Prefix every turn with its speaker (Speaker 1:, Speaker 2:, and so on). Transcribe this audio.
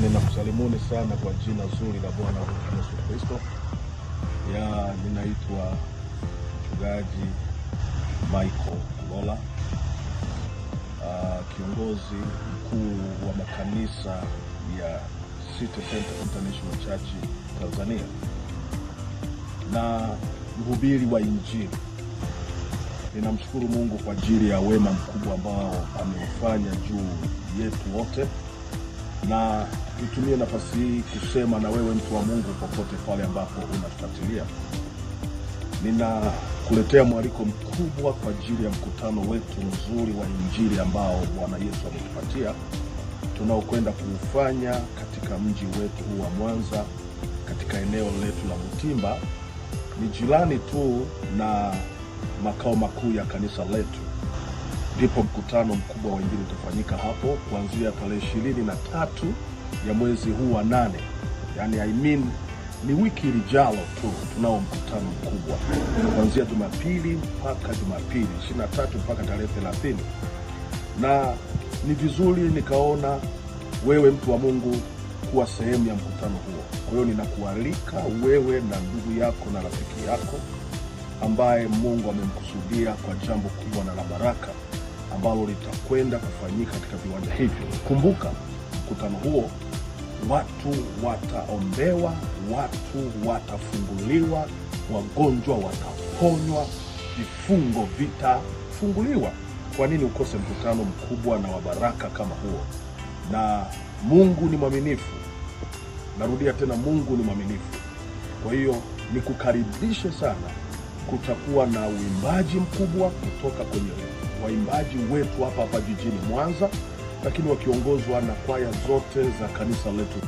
Speaker 1: Ninakusalimuni sana kwa jina zuri la Bwana wetu Yesu Kristo. Ninaitwa Mchungaji Michael Kulola, kiongozi mkuu wa makanisa ya City Center International Church Tanzania na mhubiri wa Injili. Ninamshukuru Mungu kwa ajili ya wema mkubwa ambao ameufanya juu yetu wote, na nitumie nafasi hii kusema na wewe mtu wa Mungu popote pale ambapo unafuatilia. Ninakuletea mwaliko mkubwa kwa ajili ya mkutano wetu mzuri wa Injili ambao Bwana Yesu ametupatia, tunaokwenda kuufanya katika mji wetu wa Mwanza, katika eneo letu la Mutimba. Ni jirani tu na makao makuu ya kanisa letu. Ndipo mkutano mkubwa wa Injili utafanyika hapo kuanzia tarehe 23 ya mwezi huu wa 8. Ni wiki lijalo tu tunao mkutano mkubwa. Kuanzia Jumapili mpaka Jumapili 23 mpaka tarehe 30. Na ni vizuri nikaona wewe mtu wa Mungu kuwa sehemu ya mkutano huo. Kwa hiyo ninakualika wewe na ndugu yako na rafiki yako ambaye Mungu amemkusudia kwa jambo kubwa na la baraka ambalo litakwenda kufanyika katika viwanja hivyo. Kumbuka, mkutano huo watu wataombewa, watu watafunguliwa, wagonjwa wataponywa, vifungo vitafunguliwa. Kwa nini ukose mkutano mkubwa na wa baraka kama huo? Na Mungu ni mwaminifu. Narudia tena, Mungu ni mwaminifu. Kwa hiyo nikukaribishe sana. Kutakuwa na uimbaji mkubwa kutoka kwenye waimbaji wetu hapa jijini Mwanza, lakini wakiongozwa na kwaya zote za kanisa letu.